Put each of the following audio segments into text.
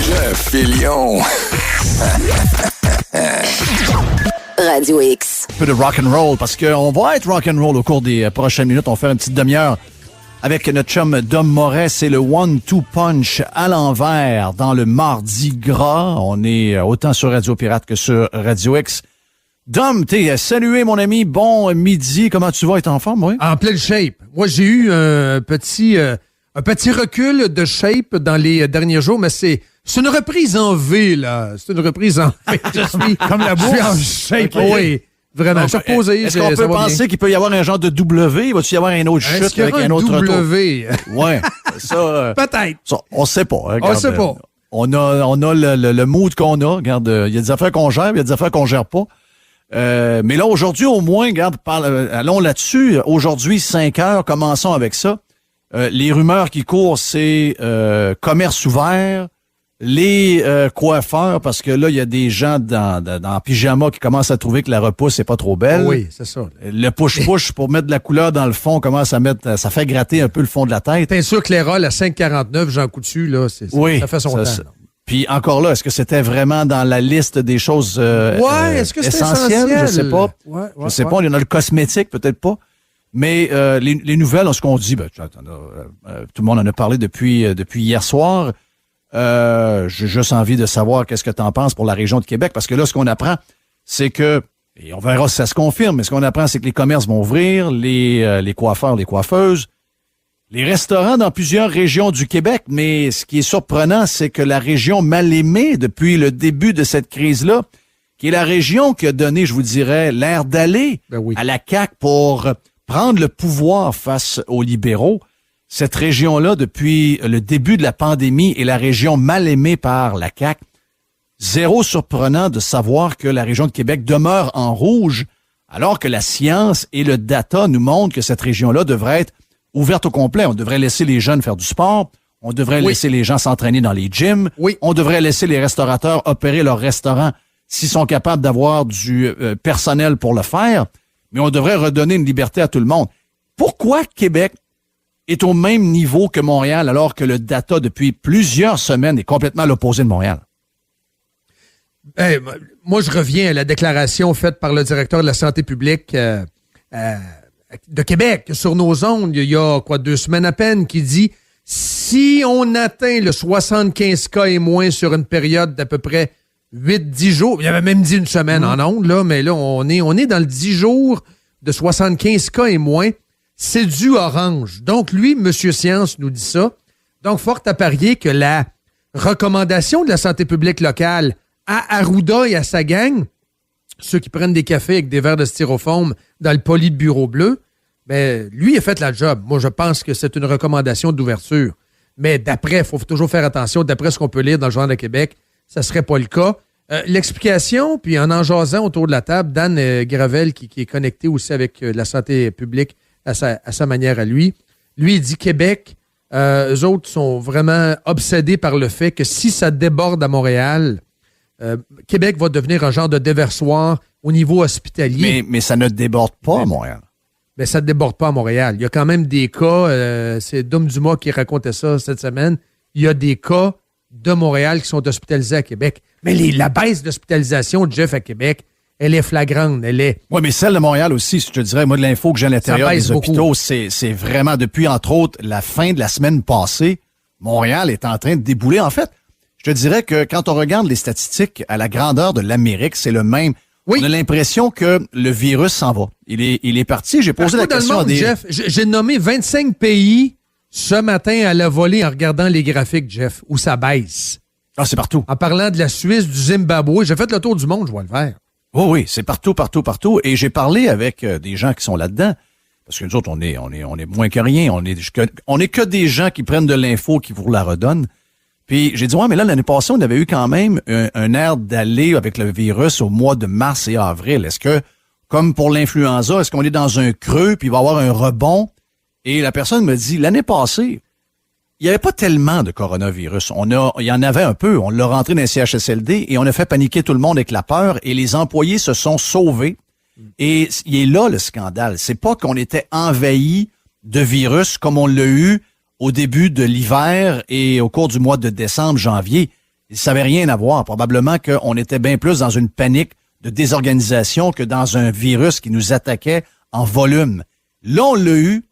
Jeff Fillion. Radio X. Un peu de rock'n'roll, parce qu'on va être rock'n'roll au cours des prochaines minutes. On va faire une petite demi-heure avec notre chum Dom Moret. C'est le one-two punch à l'envers dans le Mardi Gras. On est autant sur Radio Pirate que sur Radio X. Dom, t'es salué, mon ami. Bon midi. Comment tu vas? Être en forme, oui? En pleine shape. Moi, j'ai eu un petit recul de shape dans les derniers jours, mais c'est une reprise en V, là. C'est une reprise en V. Je suis comme la bourse. Je suis en shape, okay. Oui. Vraiment. Donc, est-ce qu'on peut penser qu'il peut y avoir un genre de W? Va-t-il y avoir un autre chute avec un autre W? Ouais. Ça, peut-être. Ça, on sait pas. Hein, on sait pas. On a le mood qu'on a. Regarde, il y a des affaires qu'on gère, il y a des affaires qu'on gère pas. Mais là, aujourd'hui, au moins, regarde, allons là-dessus. Aujourd'hui, 5 heures, commençons avec ça. Les rumeurs qui courent, c'est commerce ouvert, les coiffeurs, parce que là, il y a des gens dans pyjama qui commencent à trouver que la repousse n'est pas trop belle. Oui, c'est ça. Le push-push pour mettre de la couleur dans le fond commence à mettre, ça fait gratter un peu le fond de la tête. T'es sûr que les rôles à 5,49, Jean Coutu, là, oui, ça fait son temps. Puis encore là, est-ce que c'était vraiment dans la liste des choses est-ce que essentielles? Je sais pas. Je sais pas. Il y en a le cosmétique, peut-être pas. Mais les nouvelles, ce qu'on dit, tout le monde en a parlé depuis hier soir. J'ai juste envie de savoir qu'est-ce que tu en penses pour la région de Québec, parce que là, ce qu'on apprend, c'est que, et on verra si ça se confirme, mais ce qu'on apprend, c'est que les commerces vont ouvrir, les coiffeurs, les coiffeuses, les restaurants dans plusieurs régions du Québec, mais ce qui est surprenant, c'est que la région mal aimée depuis le début de cette crise-là, qui est la région qui a donné, je vous dirais, l'air d'aller à la CAQ pour prendre le pouvoir face aux libéraux. Cette région-là, depuis le début de la pandémie, est la région mal aimée par la CAQ. Zéro surprenant de savoir que la région de Québec demeure en rouge, alors que la science et le data nous montrent que cette région-là devrait être ouverte au complet. On devrait laisser les jeunes faire du sport, on devrait laisser les gens s'entraîner dans les gyms, on devrait laisser les restaurateurs opérer leurs restaurants s'ils sont capables d'avoir du personnel pour le faire, mais on devrait redonner une liberté à tout le monde. Pourquoi Québec est au même niveau que Montréal, alors que le data, depuis plusieurs semaines, est complètement à l'opposé de Montréal? Moi, je reviens à la déclaration faite par le directeur de la santé publique de Québec sur nos ondes, il y a 2 semaines à peine, qui dit « Si on atteint le 75 cas et moins sur une période d'à peu près 8-10 jours, il avait même dit une semaine en ondes, là, mais là, on est dans le 10 jours de 75 cas et moins, c'est du orange. » Donc, lui, M. Science nous dit ça. Donc, fort à parier que la recommandation de la santé publique locale à Arruda et à sa gang, ceux qui prennent des cafés avec des verres de styrofoam dans le poli de bureau bleu, ben, lui a fait la job. Moi, je pense que c'est une recommandation d'ouverture. Mais d'après, il faut toujours faire attention, d'après ce qu'on peut lire dans le Journal de Québec, ça ne serait pas le cas. L'explication, puis en jasant autour de la table, Dan Gravel, qui est connecté aussi avec la santé publique à sa manière à lui, il dit Québec, eux autres sont vraiment obsédés par le fait que si ça déborde à Montréal, Québec va devenir un genre de déversoir au niveau hospitalier. Mais ça ne déborde pas à Montréal. Mais ça ne déborde pas à Montréal. Il y a quand même des cas, c'est Dom Dumas qui racontait ça cette semaine, il y a des cas de Montréal qui sont hospitalisés à Québec. Mais la baisse d'hospitalisation de Jeff à Québec, elle est flagrante. Oui, mais celle de Montréal aussi, je te dirais, moi, de l'info que j'ai à l'intérieur des hôpitaux, c'est vraiment depuis, entre autres, la fin de la semaine passée, Montréal est en train de débouler. En fait, je te dirais que quand on regarde les statistiques à la grandeur de l'Amérique, c'est le même. Oui. On a l'impression que le virus s'en va. Il est parti. J'ai posé la question à des... Jeff, j'ai nommé 25 pays ce matin à la volée en regardant les graphiques, Jeff, où ça baisse. Ah, c'est partout. En parlant de la Suisse, du Zimbabwe, j'ai fait le tour du monde, je vois le faire. Oui, c'est partout. Et j'ai parlé avec des gens qui sont là-dedans. Parce que nous autres, on est moins que rien. On est que des gens qui prennent de l'info, qui vous la redonnent. Puis j'ai dit, ouais, mais là, l'année passée, on avait eu quand même un air d'aller avec le virus au mois de mars et avril. Est-ce que, comme pour l'influenza, est-ce qu'on est dans un creux, puis il va y avoir un rebond? Et la personne me dit, l'année passée, il n'y avait pas tellement de coronavirus. Il y en avait un peu. On l'a rentré dans les CHSLD et on a fait paniquer tout le monde avec la peur et les employés se sont sauvés. Et il est là le scandale. C'est pas qu'on était envahi de virus comme on l'a eu au début de l'hiver et au cours du mois de décembre, janvier. Ils ne savaient rien avoir. Probablement qu'on était bien plus dans une panique de désorganisation que dans un virus qui nous attaquait en volume. Là, on l'a eu,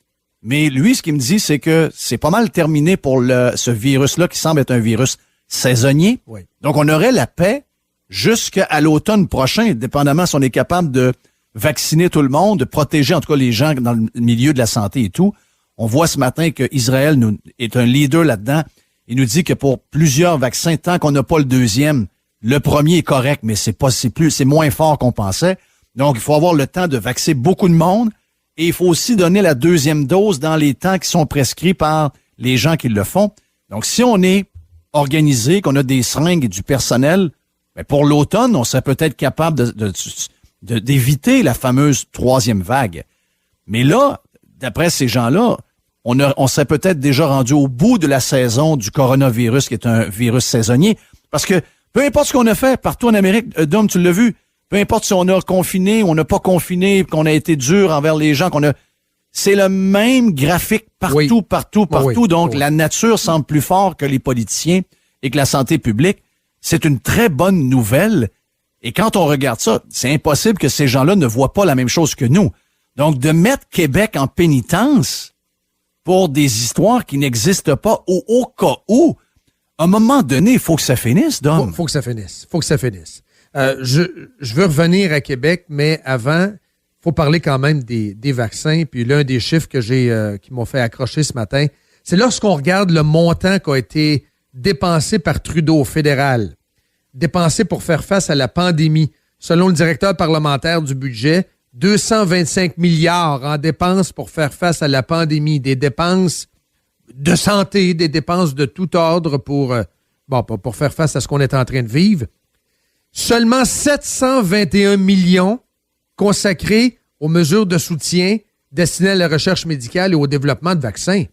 mais lui, ce qu'il me dit, c'est que c'est pas mal terminé pour ce virus-là qui semble être un virus saisonnier. Oui. Donc, on aurait la paix jusqu'à l'automne prochain, dépendamment si on est capable de vacciner tout le monde, de protéger en tout cas les gens dans le milieu de la santé et tout. On voit ce matin qu'Israël est un leader là-dedans. Il nous dit que pour plusieurs vaccins, tant qu'on n'a pas le deuxième, le premier est correct, mais c'est moins fort qu'on pensait. Donc, il faut avoir le temps de vacciner beaucoup de monde et il faut aussi donner la deuxième dose dans les temps qui sont prescrits par les gens qui le font. Donc, si on est organisé, qu'on a des seringues et du personnel, bien, pour l'automne, on serait peut-être capable d'éviter la fameuse troisième vague. Mais là, d'après ces gens-là, on serait peut-être déjà rendu au bout de la saison du coronavirus, qui est un virus saisonnier. Parce que peu importe ce qu'on a fait partout en Amérique, Dom, tu l'as vu, peu importe si on a confiné ou on n'a pas confiné, qu'on a été dur envers les gens, c'est le même graphique partout, partout. Oui. Donc, la nature semble plus fort que les politiciens et que la santé publique. C'est une très bonne nouvelle. Et quand on regarde ça, c'est impossible que ces gens-là ne voient pas la même chose que nous. Donc, de mettre Québec en pénitence pour des histoires qui n'existent pas ou au cas où, à un moment donné, il faut que ça finisse, Dom. Faut que ça finisse. Je veux revenir à Québec, mais avant, il faut parler quand même des vaccins. Puis l'un des chiffres qui m'ont fait accrocher ce matin, c'est lorsqu'on regarde le montant qui a été dépensé par Trudeau fédéral, dépensé pour faire face à la pandémie. Selon le directeur parlementaire du budget, 225 milliards en dépenses pour faire face à la pandémie, des dépenses de santé, des dépenses de tout ordre pour faire face à ce qu'on est en train de vivre. Seulement 721 millions consacrés aux mesures de soutien destinées à la recherche médicale et au développement de vaccins.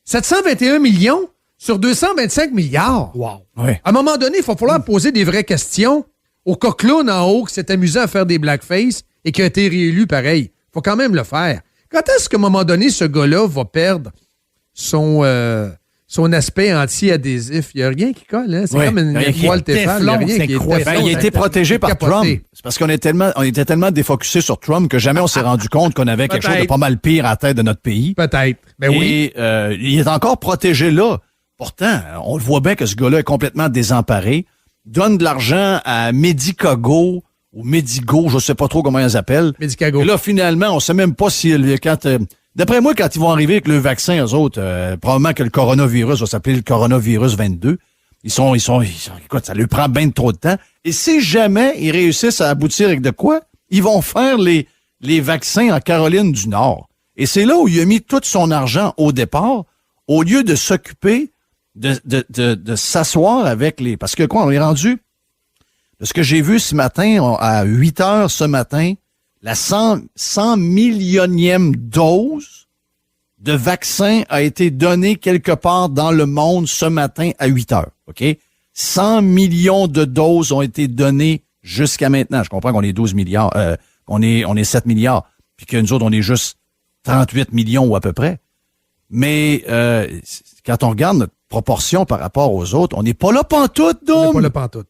721 millions sur 225 milliards. Wow. Ouais. À un moment donné, il va falloir poser des vraies questions au coqueloun en haut qui s'est amusé à faire des blackface et qui a été réélu pareil. Il faut quand même le faire. Quand est-ce qu'à un moment donné, ce gars-là va perdre son aspect anti-adhésif? Il n'y a rien qui colle. Hein? C'est comme une poêle Teflon. Il n'y a rien qui est Teflon. Il a été protégé par Trump. C'est parce qu'on était tellement défocusé sur Trump que jamais on s'est rendu compte qu'on avait quelque chose de pas mal pire à la tête de notre pays. Peut-être. Ben oui. Et il est encore protégé là. Pourtant, on le voit bien que ce gars-là est complètement désemparé. Donne de l'argent à Medicago ou Medigo, je ne sais pas trop comment ils appellent. Medicago. Et là, finalement, on ne sait même pas si d'après moi, quand ils vont arriver avec le vaccin, eux autres, probablement que le coronavirus va s'appeler le coronavirus 22. Écoute, ça lui prend bien trop de temps. Et si jamais ils réussissent à aboutir avec de quoi, ils vont faire les vaccins en Caroline du Nord. Et c'est là où il a mis tout son argent au départ, au lieu de s'occuper de s'asseoir avec les... Parce que quoi, on est rendu... De ce que j'ai vu ce matin, à 8 heures ce matin, la 100 millionième dose de vaccin a été donnée quelque part dans le monde ce matin à 8 heures. OK? 100 millions de doses ont été données jusqu'à maintenant. Je comprends qu'on est 12 milliards, on est 7 milliards, puis que nous autres, on est juste 38 millions ou à peu près. Mais quand on regarde notre proportion par rapport aux autres, on n'est pas là pantoute, donc. On n'est pas là pantoute.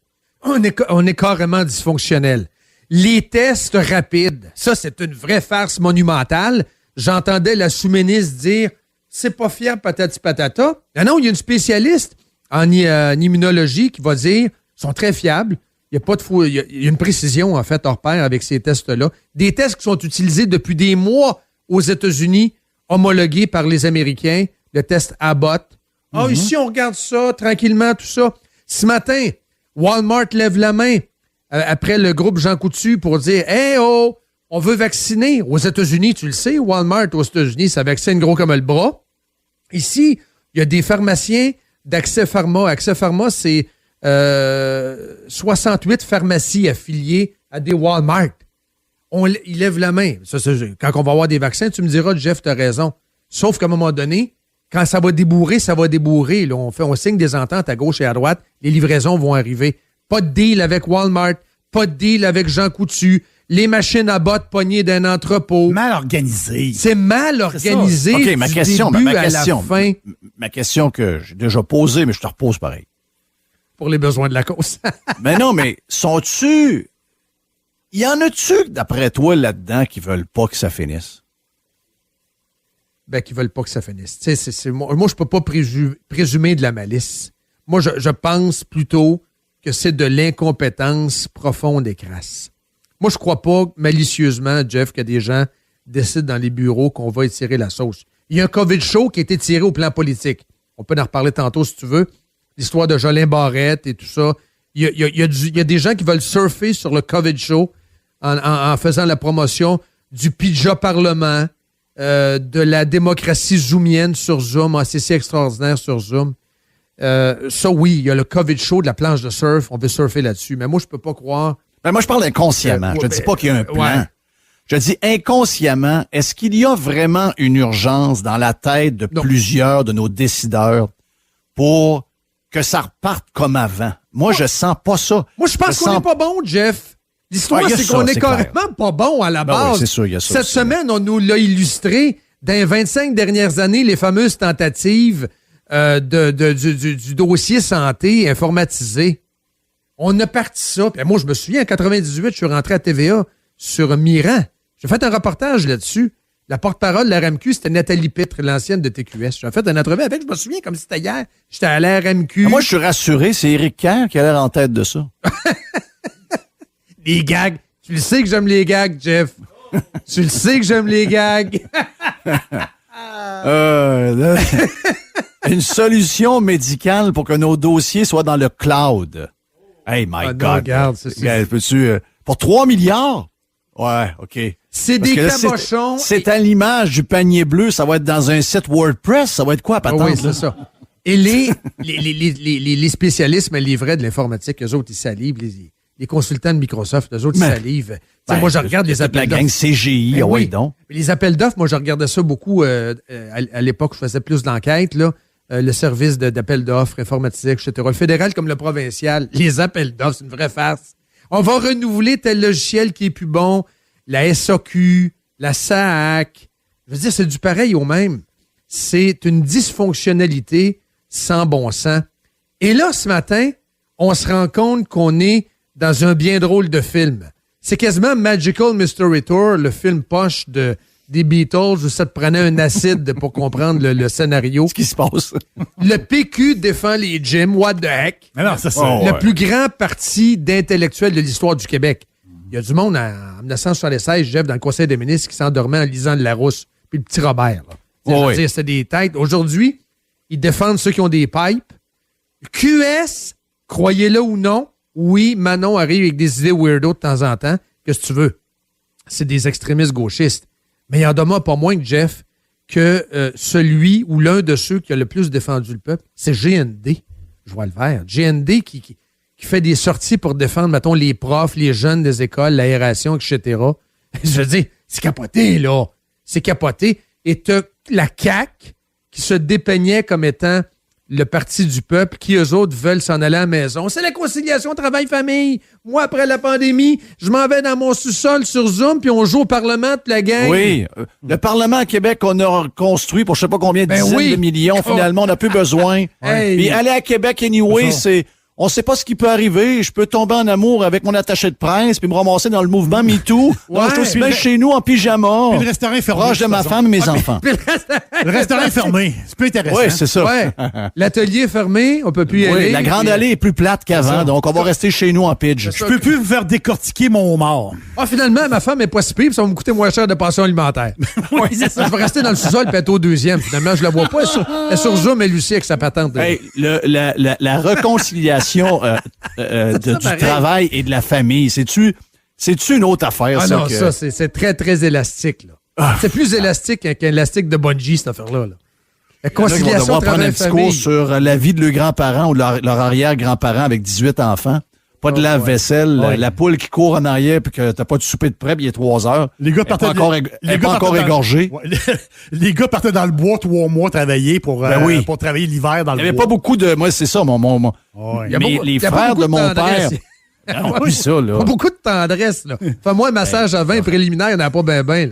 On est carrément dysfonctionnel. Les tests rapides, ça, c'est une vraie farce monumentale. J'entendais la sous-ministre dire « c'est pas fiable, patati patata ». Non, il y a une spécialiste en immunologie qui va dire « ils sont très fiables ». Il y a une précision, en fait, hors pair avec ces tests-là. Des tests qui sont utilisés depuis des mois aux États-Unis, homologués par les Américains, le test Abbott. Ici, on regarde ça, tranquillement, tout ça. Ce matin, Walmart lève la main après le groupe Jean Coutu pour dire « Hey, oh, on veut vacciner. » Aux États-Unis, tu le sais, Walmart aux États-Unis, ça vaccine gros comme le bras. Ici, il y a des pharmaciens d'Accès Pharma. Accès Pharma, c'est 68 pharmacies affiliées à des Walmart. Il lève la main. Quand on va avoir des vaccins, tu me diras, Jeff, tu as raison. Sauf qu'à un moment donné, quand ça va débourrer, ça va débourrer. Là, on signe des ententes à gauche et à droite. Les livraisons vont arriver. Pas de deal avec Walmart. Pas de deal avec Jean Coutu. Les machines à bottes pognées d'un entrepôt. Mal organisé. C'est mal organisé. OK, ma question à la fin. ma question que j'ai déjà posée, mais je te repose pareil. pour les besoins de la cause. Mais non, mais sont-tu... Y en a-tu, d'après toi, là-dedans, qui veulent pas que ça finisse? Ben, qui veulent pas que ça finisse. Tu sais, moi, je peux pas présumer de la malice. Moi, je pense plutôt que c'est de l'incompétence profonde et crasse. Moi, je crois pas malicieusement, Jeff, que des gens décident dans les bureaux qu'on va étirer la sauce. Il y a un COVID show qui a été tiré au plan politique. On peut en reparler tantôt si tu veux. L'histoire de Jolin Barrette et tout ça. Il y a des gens qui veulent surfer sur le COVID show en faisant la promotion du Pidja Parlement, de la démocratie zoomienne sur Zoom, c'est extraordinaire sur Zoom. Ça, oui, il y a le COVID show de la planche de surf. On veut surfer là-dessus. Mais moi, je peux pas croire... Ben, moi, je parle inconsciemment. Je ne dis pas qu'il y a un plan. Ouais. Je dis inconsciemment, est-ce qu'il y a vraiment une urgence dans la tête de plusieurs de nos décideurs pour que ça reparte comme avant? Moi, je sens pas ça. Moi, je pense qu'on n'est pas bon, Jeff. L'histoire, c'est qu'on est carrément pas bon à la base. Oui, c'est sûr, il y a ça Cette aussi. semaine, on nous l'a illustré. Dans les 25 dernières années, les fameuses tentatives du dossier santé informatisé. On a parti ça. Puis moi, je me souviens, en 98, je suis rentré à TVA sur Miran. J'ai fait un reportage là-dessus. La porte-parole de la RMQ, c'était Nathalie Pitre, l'ancienne de TQS. J'ai fait un entrevue avec, je me souviens comme si c'était hier. J'étais à la RMQ. Moi, je suis rassuré, c'est Éric Kerr qui a l'air en tête de ça. Les gags. Tu le sais que j'aime les gags, Jeff. Tu le sais que j'aime les gags. Une solution médicale pour que nos dossiers soient dans le cloud. Hey, my God. Non, regarde, c'est... Peux-tu, pour 3 milliards? Ouais, OK. C'est Parce des que là, cabochons. C'est à l'image du panier bleu. Ça va être dans un site WordPress. Ça va être quoi, patente? Oui, c'est ça. Et les spécialistes, mais les vrais de l'informatique, eux autres, ils salivent. Les consultants de Microsoft, eux autres, ils salivent. Moi, je regarde les appels d'offres. La gang CGI, Ben oui, donc. Mais les appels d'offres, moi, je regardais ça beaucoup à l'époque, je faisais plus d'enquêtes, là. Le service d'appel d'offres informatisé, etc. Le fédéral comme le provincial, les appels d'offres, c'est une vraie farce. On va renouveler tel logiciel qui est plus bon, la SAQ, la SAAC. Je veux dire, c'est du pareil au même. C'est une dysfonctionnalité sans bon sens. Et là, ce matin, on se rend compte qu'on est dans un bien drôle de film. C'est quasiment Magical Mystery Tour, le film poche des Beatles, où ça te prenait un acide pour comprendre le scénario. Ce qui se passe. Le PQ défend les gyms, what the heck? Mais non, c'est ça. Oh, Le plus grand parti d'intellectuels de l'histoire du Québec. Il y a du monde en 1976, Jeff, dans le Conseil des ministres, qui s'endormait en lisant de Larousse, puis le petit Robert. Là. Je veux dire, c'était des têtes. Aujourd'hui, ils défendent ceux qui ont des pipes. QS, croyez-le ou non, oui, Manon arrive avec des idées weirdo de temps en temps. Qu'est-ce que tu veux? C'est des extrémistes gauchistes. Mais il y en demeure pas moins que Jeff, que celui ou l'un de ceux qui a le plus défendu le peuple, c'est GND. Je vois le vert. GND qui fait des sorties pour défendre, mettons, les profs, les jeunes des écoles, l'aération, etc. Je veux dire, c'est capoté, là. C'est capoté. Et t'as la CAQ qui se dépeignait comme étant le parti du peuple, qui, eux autres, veulent s'en aller à la maison. C'est la conciliation travail-famille. Moi, après la pandémie, je m'en vais dans mon sous-sol sur Zoom, puis on joue au Parlement, toute la gang. Oui. Le Parlement à Québec, on a construit pour je sais pas combien de dizaines de millions. Finalement, on n'a plus besoin. Hey. Puis aller à Québec, anyway, c'est... On sait pas ce qui peut arriver. Je peux tomber en amour avec mon attaché de presse puis me ramasser dans le mouvement MeToo. Donc, je suis aussi bien chez nous en pyjama. Puis le restaurant est fermé. Proche de ma femme et mes enfants. Le restaurant est fermé. C'est plus intéressant. Oui, c'est ça. Ouais. L'atelier est fermé, on peut plus y aller. La grande allée est plus plate qu'avant, donc on va rester chez nous en pitch. Je peux plus me faire décortiquer mon homard. Ah, finalement, ma femme est pas si pire, puis ça va me coûter moins cher de pension alimentaire. Oui, c'est ça. Je vais rester dans le sous-sol puis être au deuxième. Finalement, je la vois pas. Elle est sur Zoom et Lucie avec sa patente. Hey, la réconciliation du pareil. travail et de la famille, c'est-tu une autre affaire, Ah ça? non, ça, c'est très, très élastique. Là. C'est plus élastique qu'un élastique de bungee, cette affaire-là. Là. La Là, ils vont conciliation devoir prendre un discours travail-famille. sur la vie de leurs grands-parents ou leur arrière-grands-parents avec 18 enfants. Pas de lave-vaisselle, la poule qui court en arrière puis que t'as pas de souper de prêt puis il est 3 heures. Les gars Elle partaient n'est pas encore égorgée. Les gars partaient dans le bois 3 mois travailler pour travailler l'hiver dans Il le n'y avait bois. pas beaucoup de... Moi, c'est ça, Ouais. Il y a beaucoup- les il y a frères beaucoup de mon tendresse. père... Ah, oublie ça, là. Pas beaucoup de tendresse. Là. Fais-moi un massage à 20 préliminaire, il n'y en a pas bien.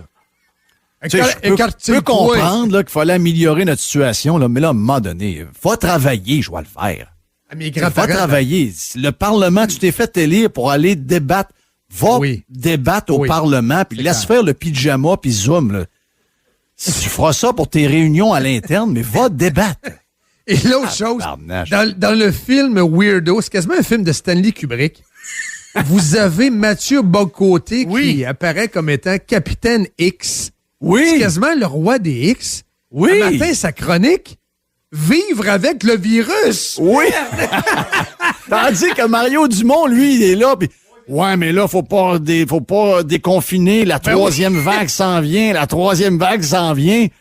Tu sais, je peux comprendre là, qu'il fallait améliorer notre situation, là, mais là, à un moment donné, faut travailler, je vais le faire. Va travailler. Le Parlement, tu t'es fait élire pour aller débattre. Va débattre au Parlement, puis laisse faire le pyjama, puis zoom. Là. Tu feras ça pour tes réunions à l'interne, mais va débattre. Et l'autre chose, dans le film Weirdo, c'est quasiment un film de Stanley Kubrick, vous avez Mathieu Bock-Côté qui apparaît comme étant Capitaine X. Oui. C'est quasiment le roi des X. Oui. Un matin, sa chronique, vivre avec le virus. Oui. Tandis que Mario Dumont, lui, il est là, puis ouais, mais là, faut pas déconfiner. La troisième vague s'en vient.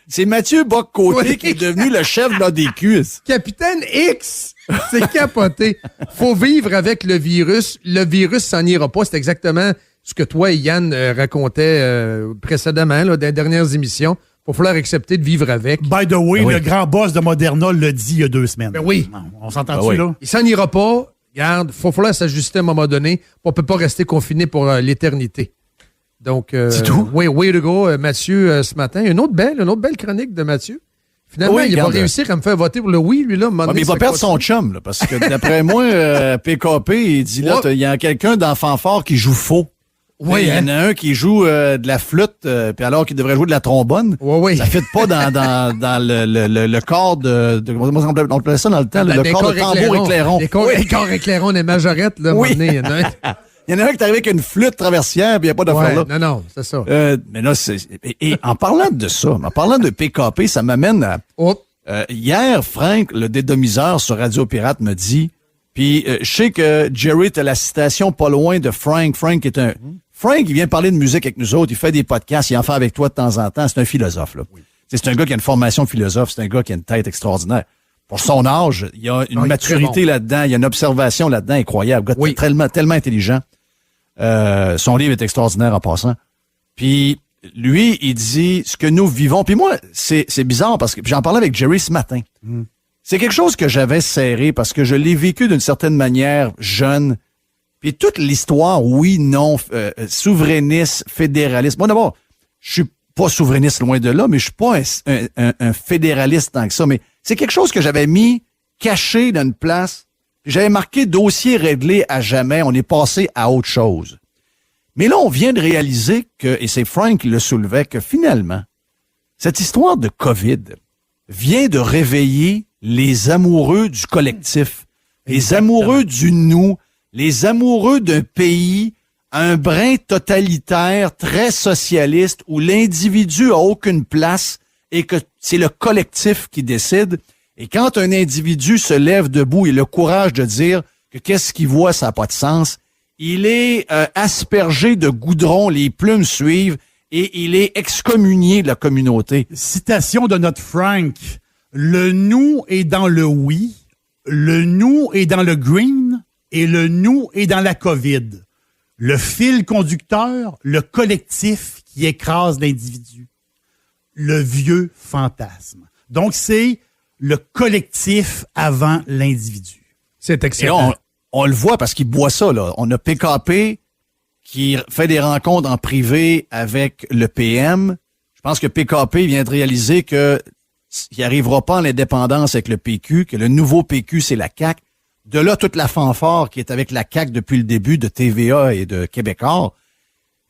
C'est Mathieu Bock-Côté qui est devenu le chef de l'ADQ. Capitaine X! C'est capoté. Faut vivre avec le virus. Le virus s'en ira pas. C'est exactement ce que toi et Yann racontaient précédemment, là, dans les dernières émissions. Il va falloir accepter de vivre avec. By the way, le grand boss de Moderna l'a dit il y a 2 semaines. Ben oui. On s'entend-tu, là? Il s'en ira pas. Regarde, il va falloir s'ajuster à un moment donné. On ne peut pas rester confiné pour l'éternité. Donc, c'est tout? Oui, way to go, Mathieu, ce matin. Une autre belle chronique de Mathieu. Finalement, il va réussir à me faire voter pour le oui, lui, là. Mais il va perdre son chum, là, parce que d'après moi, PKP, il dit là, il y a quelqu'un d'enfant fort qui joue faux. Oui, il y en a un qui joue de la flûte, puis alors qu'il devrait jouer de la trombone. Oui. Ça ne fit pas dans le corps de on appelait ça dans le temps, le corps de tambour-éclaron. Les corps éclairons des majorettes, là, il y en a un. Il y en a un qui est arrivé avec une flûte traversière, puis il n'y a pas d'affaire là. Non, c'est ça. Mais là, et en parlant de ça, en parlant de PKP, ça m'amène à... hier, Frank, le dédomiseur sur Radio Pirate, me dit, puis je sais que Jerry, t'as la citation pas loin de Frank. Frank, il vient parler de musique avec nous autres, il fait des podcasts, il en fait avec toi de temps en temps. C'est un philosophe, là. Oui. C'est un gars qui a une formation de philosophe, c'est un gars qui a une tête extraordinaire. Pour son âge, il y a une maturité là-dedans, il y a une observation là-dedans incroyable. Gars tellement intelligent. Son livre est extraordinaire en passant. Puis lui, il dit ce que nous vivons. Puis moi, c'est bizarre parce que j'en parlais avec Jerry ce matin. C'est quelque chose que j'avais serré parce que je l'ai vécu d'une certaine manière jeune. Puis toute l'histoire, oui, non, souverainiste, fédéraliste. Moi, d'abord, je suis pas souverainiste loin de là, mais je suis pas un fédéraliste tant que ça. Mais c'est quelque chose que j'avais mis caché dans une place. J'avais marqué dossier réglé à jamais. On est passé à autre chose. Mais là, on vient de réaliser que, et c'est Frank qui le soulevait, que finalement, cette histoire de COVID vient de réveiller les amoureux du collectif, les amoureux du nous, les amoureux d'un pays, un brin totalitaire, très socialiste, où l'individu a aucune place et que c'est le collectif qui décide. Et quand un individu se lève debout et a le courage de dire que qu'est-ce qu'il voit, ça n'a pas de sens, il est aspergé de goudron, les plumes suivent et il est excommunié de la communauté. Citation de notre Frank. Le nous est dans le oui, le nous est dans le green et le nous est dans la COVID. Le fil conducteur, le collectif qui écrase l'individu. Le vieux fantasme. Donc, c'est le collectif avant l'individu. C'est excellent. Et on le voit parce qu'il boit ça, là. On a PKP qui fait des rencontres en privé avec le PM. Je pense que PKP vient de réaliser que il n'arrivera pas en indépendance avec le PQ, que le nouveau PQ, c'est la CAQ. De là, toute la fanfare qui est avec la CAQ depuis le début de TVA et de Québécois.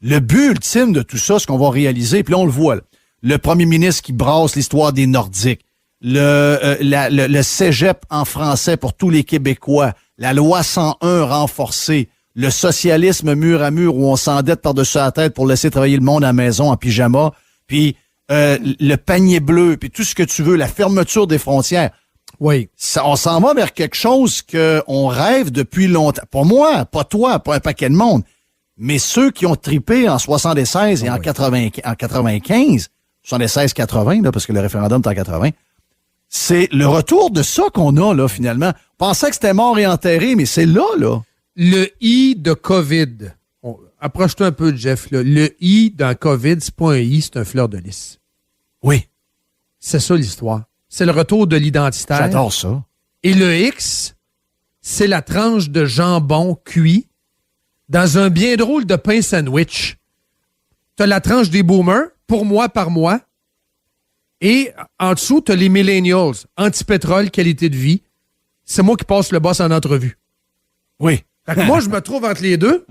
Le but ultime de tout ça, ce qu'on va réaliser, puis là, on le voit, là, le premier ministre qui brasse l'histoire des Nordiques, le cégep en français pour tous les Québécois, la loi 101 renforcée, le socialisme mur à mur où on s'endette par-dessus la tête pour laisser travailler le monde à la maison en pyjama, puis le panier bleu, puis tout ce que tu veux, la fermeture des frontières. Oui. On s'en va vers quelque chose qu'on rêve depuis longtemps. Pas moi, pas toi, pas un paquet de monde, mais ceux qui ont tripé en 76 et en 95, 76-80, là, parce que le référendum est en 80, c'est le retour de ça qu'on a, là, finalement. On pensait que c'était mort et enterré, mais c'est là, là. Le I de COVID. Approche-toi un peu, Jeff. Là. Le I dans COVID, c'est pas un I, c'est un fleur de lys. Oui. C'est ça, l'histoire. C'est le retour de l'identitaire. J'adore ça. Et le X, c'est la tranche de jambon cuit dans un bien drôle de pain sandwich. T'as la tranche des boomers, pour moi, par mois. Et en dessous, t'as les millennials, anti-pétrole, qualité de vie. c'est moi qui passe le boss en entrevue. Oui. Fait que moi, je me trouve entre les deux.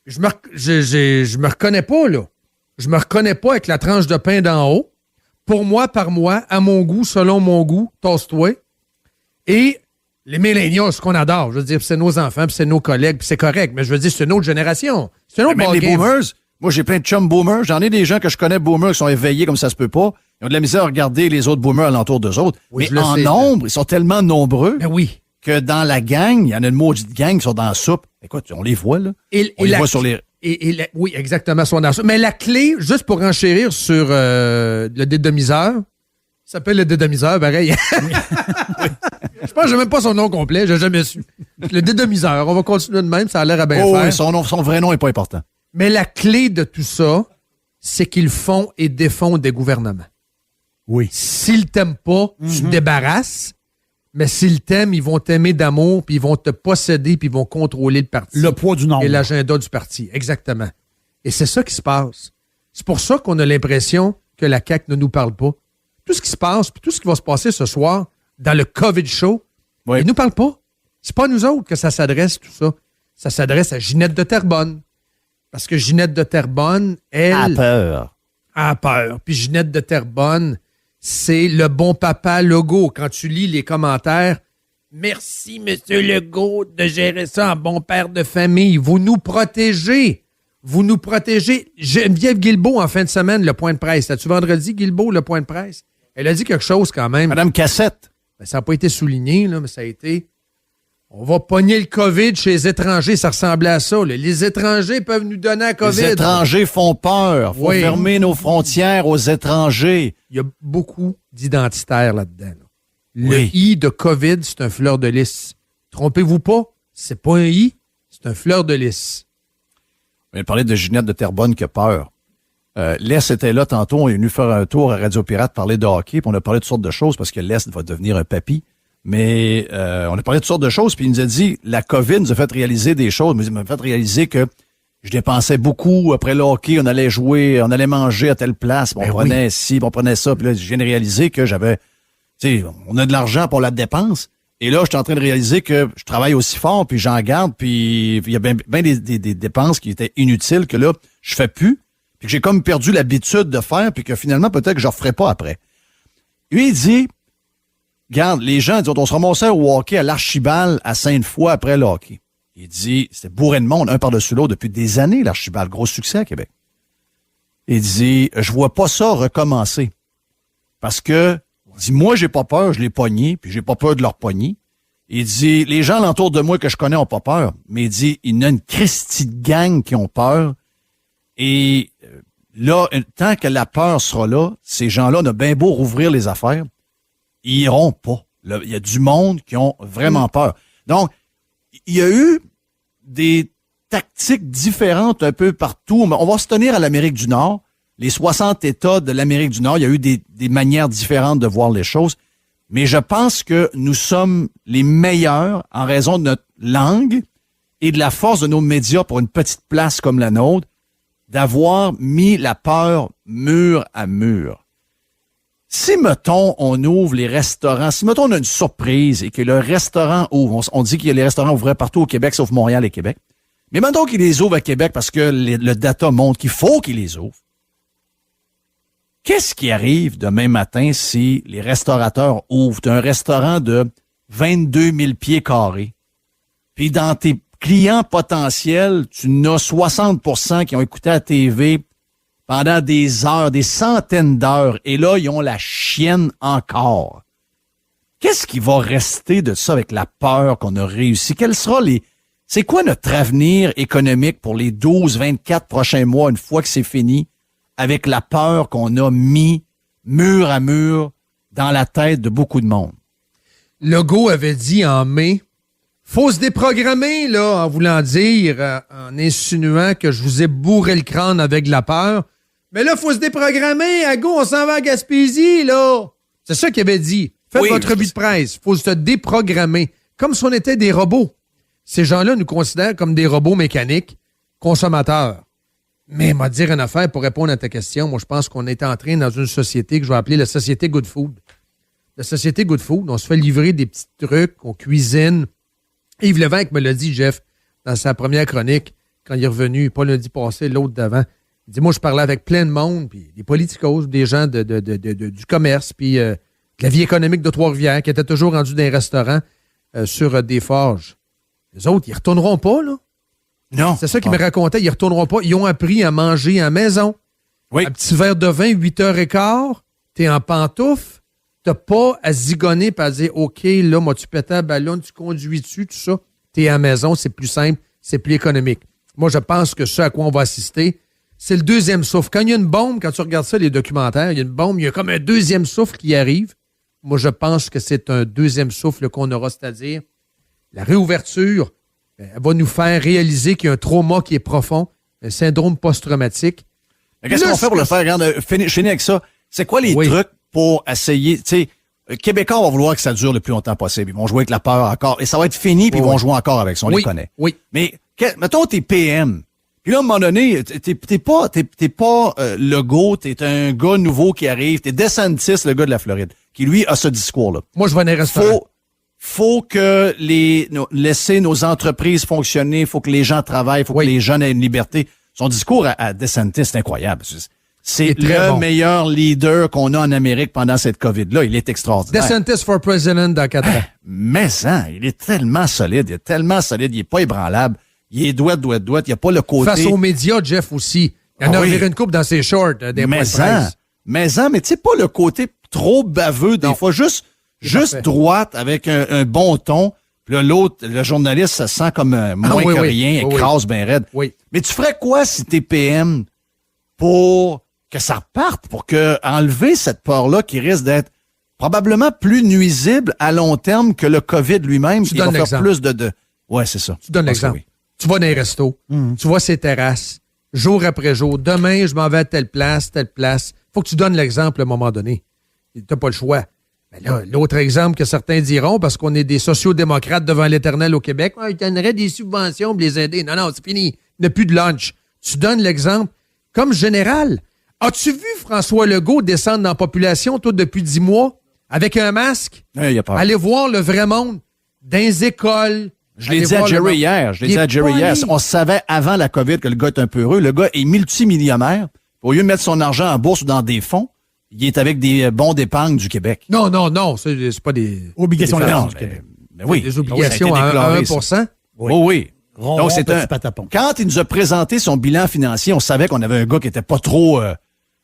Je me reconnais pas, là. Je me reconnais pas avec la tranche de pain d'en haut. Pour moi, par moi, à mon goût, selon mon goût, tosse-toi. Et les millennials, ce qu'on adore, je veux dire, c'est nos enfants, puis c'est nos collègues, puis c'est correct, mais je veux dire, c'est une autre génération. C'est une autre Même les ballgame. boomers, moi j'ai plein de chums boomers, j'en ai des gens que je connais boomers qui sont éveillés comme ça se peut pas. Ils ont de la misère à regarder les autres boomers alentour d'eux autres. Oui, mais en nombre, ils sont tellement nombreux Ben oui. que dans la gang, il y en a une maudite gang qui sont dans la soupe. Écoute, on les voit, là. On les voit sur les... Oui, exactement, sur la soupe. Mais la clé, juste pour enchérir sur le dédomiseur, ça s'appelle le dédomiseur, pareil. Je pense que j'ai même pas son nom complet, j'ai jamais su. Le dédomiseur, on va continuer de même, ça a l'air à bien faire. Oui, son vrai nom n'est pas important. Mais la clé de tout ça, c'est qu'ils font et défont des gouvernements. Oui. S'ils t'aiment pas, tu te débarrasses. Mais s'ils t'aiment, ils vont t'aimer d'amour, puis ils vont te posséder, puis ils vont contrôler le parti. Le poids du nombre. Et l'agenda du parti, exactement. Et c'est ça qui se passe. C'est pour ça qu'on a l'impression que la CAQ ne nous parle pas. Tout ce qui se passe, puis tout ce qui va se passer ce soir dans le COVID show, Oui. ils nous parlent pas. C'est pas à nous autres que ça s'adresse, tout ça. Ça s'adresse à Ginette de Terrebonne. Parce que Ginette de Terrebonne, elle... A peur. a peur. Puis Ginette de Terrebonne, c'est le bon papa Legault. Quand tu lis les commentaires, merci, Monsieur Legault, de gérer ça en bon père de famille. Vous nous protégez. Vous nous protégez. Geneviève Guilbeault, en fin de semaine, le point de presse. As-tu vendredi, Guilbeault, le point de presse? Elle a dit quelque chose quand même. Madame Cassette. Ben, ça n'a pas été souligné, là, mais ça a été... On va pogner le COVID chez les étrangers. Ça ressemblait à ça. Là. Les étrangers peuvent nous donner la COVID. Les étrangers font peur. Faut Oui. fermer nos frontières aux étrangers. Il y a beaucoup d'identitaires là-dedans. Là. Le Oui. I de COVID, c'est un fleur de lys. Trompez-vous pas, c'est pas un I, c'est un fleur de lys. On vient de parler de Ginette de Terrebonne qui a peur. L'Est était là tantôt, on est venu faire un tour à Radio Pirate parler de hockey, puis on a parlé de toutes sortes de choses parce que l'Est va devenir un papy. Mais on a parlé de toutes sortes de choses, puis il nous a dit, la COVID nous a fait réaliser des choses, mais il m'a fait réaliser que je dépensais beaucoup après le hockey, on allait jouer, on allait manger à telle place, puis on prenait ci, puis on prenait ça, puis là, je viens de réaliser que j'avais, tu sais, on a de l'argent pour la dépense, et là, je suis en train de réaliser que je travaille aussi fort, puis j'en garde, puis il y a bien des dépenses qui étaient inutiles que là, je fais plus, puis que j'ai comme perdu l'habitude de faire, puis que finalement, peut-être que je ne referai pas après. Lui, il dit, regarde, les gens, on se ramassait au hockey à l'Archibald à Sainte-Foy après le hockey. Il dit, c'était bourré de monde, un par-dessus l'autre, depuis des années, l'Archibald. Gros succès à Québec. Il dit, je vois pas ça recommencer. Parce que, il dit, moi, j'ai pas peur, je l'ai pogné, puis j'ai pas peur de leur pogner. Il dit, les gens alentour de moi que je connais ont pas peur. Mais il dit, il y en a une Christie de gang qui ont peur. Et là, tant que la peur sera là, ces gens-là, on a bien beau rouvrir les affaires, ils iront pas. Là, il y a du monde qui ont vraiment peur. Donc, il y a eu des tactiques différentes un peu partout. On va se tenir à l'Amérique du Nord. Les 60 États de l'Amérique du Nord, il y a eu des manières différentes de voir les choses. Mais je pense que nous sommes les meilleurs en raison de notre langue et de la force de nos médias pour une petite place comme la nôtre, d'avoir mis la peur mur à mur. Si, mettons, on ouvre les restaurants, si, mettons, on a une surprise et que le restaurant ouvre, on dit qu'il y a les restaurants ouverts partout au Québec, sauf Montréal et Québec. Mais mettons qu'ils les ouvrent à Québec parce que le data montre qu'il faut qu'ils les ouvrent. Qu'est-ce qui arrive demain matin si les restaurateurs ouvrent un restaurant de 22 000 pieds carrés? Puis dans tes clients potentiels, tu n'as 60% qui ont écouté la TV pendant des heures, des centaines d'heures, et là, ils ont la chienne encore. Qu'est-ce qui va rester de ça avec la peur qu'on a réussi? C'est quoi notre avenir économique pour les 12, 24 prochains mois, une fois que c'est fini, avec la peur qu'on a mis mur à mur dans la tête de beaucoup de monde? Legault avait dit en mai, faut se déprogrammer, là, en voulant dire, en insinuant que je vous ai bourré le crâne avec de la peur. Mais là, faut se déprogrammer. À go, on s'en va à Gaspésie, là. C'est ça qu'il avait dit. Faites votre revue de presse. Faut se déprogrammer. Comme si on était des robots. Ces gens-là nous considèrent comme des robots mécaniques, consommateurs. Mais, m'a dire une affaire pour répondre à ta question. Moi, je pense qu'on est entré dans une société que je vais appeler la société Good Food. la société Good Food, on se fait livrer des petits trucs, on cuisine. Yves Lévesque me l'a dit, Jeff, dans sa première chronique, quand il est revenu, pas lundi passé, l'autre d'avant. Il dit, moi, je parlais avec plein de monde, puis des politicos, des gens du commerce, puis de la vie économique de Trois-Rivières, qui étaient toujours rendus dans les restaurants sur des forges. Les autres, ils retourneront pas, là. Non. C'est ça qu'ils me racontaient, ils retourneront pas. Ils ont appris à manger à la maison. Oui. Un petit verre de vin, 8h15, t'es en pantoufle. T'as pas à zigonner et à dire, OK, là, moi, tu pètes un ballon, tu conduis dessus, tout ça. T'es à la maison, c'est plus simple, c'est plus économique. Moi, je pense que ce à quoi on va assister, c'est le deuxième souffle. Quand il y a une bombe, quand tu regardes ça, les documentaires, il y a une bombe, il y a comme un deuxième souffle qui arrive. Moi, je pense que c'est un deuxième souffle qu'on aura, c'est-à-dire la réouverture, elle va nous faire réaliser qu'il y a un trauma qui est profond, un syndrome post-traumatique. Mais qu'est-ce qu'on fait pour le faire? Regarde, finis avec ça. C'est quoi les trucs pour essayer, tu sais, Québécois vont vouloir que ça dure le plus longtemps possible. Ils vont jouer avec la peur encore. Et ça va être fini, puis ils vont jouer encore avec ça. On les connaît. Oui. Mais, mettons, t'es PM. Puis là, à un moment donné, t'es pas Legault, t'es un gars nouveau qui arrive. T'es DeSantis, le gars de la Floride, qui, lui, a ce discours-là. Moi, je vais dans les restaurants. Faut que laisser nos entreprises fonctionner, faut que les gens travaillent, faut que les jeunes aient une liberté. Son discours à DeSantis, c'est incroyable. C'est le meilleur leader qu'on a en Amérique pendant cette COVID-là. Il est extraordinaire. DeSantis for president dans 4 ans. Mais ça, il est tellement solide. Il est pas ébranlable. Il est douette. Il n'y a pas le côté... Face aux médias, Jeff, aussi. Il y en a viré une coupe dans ses shorts, des points de presse. Mais tu sais, pas le côté trop baveux des fois. Juste droite avec un bon ton. Puis là, l'autre, le journaliste, ça sent comme moins que rien, écrase bien raide. Oui. Mais tu ferais quoi si t'es PM pour que ça reparte, pour que enlever cette peur-là qui risque d'être probablement plus nuisible à long terme que le COVID lui-même, qui va faire plus de... Ouais, c'est ça. Tu donnes l'exemple. Oui. Tu vas dans les restos, tu vois ces terrasses, jour après jour. Demain, je m'en vais à telle place. Faut que tu donnes l'exemple à un moment donné. T'as pas le choix. Mais là, l'autre exemple que certains diront, parce qu'on est des sociodémocrates devant l'éternel au Québec, ils donneraient des subventions pour les aider. Non, c'est fini. Il n'y a plus de lunch. Tu donnes l'exemple comme général. As-tu vu François Legault descendre dans la population, toi, depuis 10 mois, avec un masque? Il a peur. Aller voir le vrai monde dans les écoles. Je l'ai dit à Jerry hier. On savait avant la COVID que le gars est un peu heureux. Le gars est multimillionnaire. Au lieu de mettre son argent en bourse ou dans des fonds, il est avec des bons d'épargne du Québec. Non. C'est pas des obligations du Québec. Mais oui. Des obligations à 1%. Oui. Donc, quand il nous a présenté son bilan financier, on savait qu'on avait un gars qui était pas trop...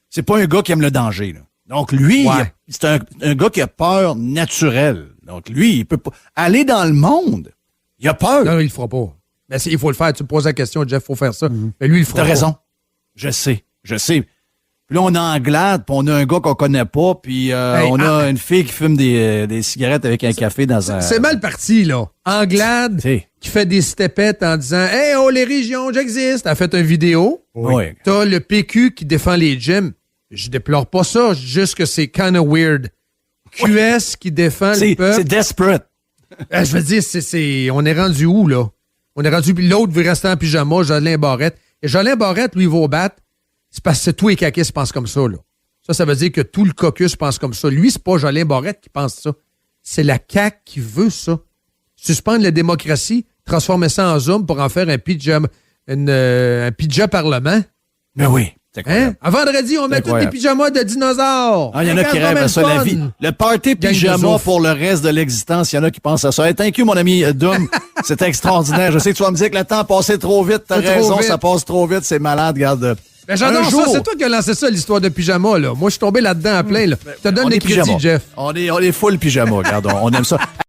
c'est pas un gars qui aime le danger. Là. Donc, lui, c'est un gars qui a peur naturelle. Donc, lui, il peut pas... Aller dans le monde, il a peur. Non, il le fera pas. Mais il faut le faire. Tu me poses la question, Jeff, il faut faire ça. Mais lui, il le fera pas. T'as raison. Je sais. Puis là, on a Anglade, puis on a un gars qu'on connaît pas, puis on a une fille qui fume des cigarettes avec un café dans un... C'est mal parti, là. Anglade qui fait des stepettes en disant « Hey, oh, les régions, j'existe! » Elle a fait une vidéo. Oui. T'as le PQ qui défend les gyms. Je déplore pas ça, juste que c'est kind of weird. QS qui défend le peuple. C'est desperate. Je veux dire, on est rendu où, là? On est rendu... Puis l'autre veut rester en pyjama, Jolin Barrette. Et Jolin Barrette, lui, il va au bat. C'est parce que tous les caquistes pensent comme ça, là. Ça veut dire que tout le caucus pense comme ça. Lui, c'est pas Jolin Barrette qui pense ça. C'est la CAQ qui veut ça. Suspendre la démocratie, transformer ça en Zoom pour en faire un pyjama parlement. Mais oui. Hein? À vendredi, on met tous des pyjamas de dinosaures. Il y en a qui rêvent à ça, la vie. Le party pyjama pour le reste de l'existence, il y en a qui pensent à ça. Hey, thank you, mon ami Doom. C'était extraordinaire. Je sais que tu vas me dire que le temps a passé trop vite. T'as raison, ça passe trop vite. C'est malade, regarde. Ben j'adore ça, c'est toi qui as lancé ça, l'histoire de pyjama, là. Moi, je suis tombé là-dedans à plein, là. Je te donne les crédits, Jeff. On est full pyjama, regarde, on aime ça.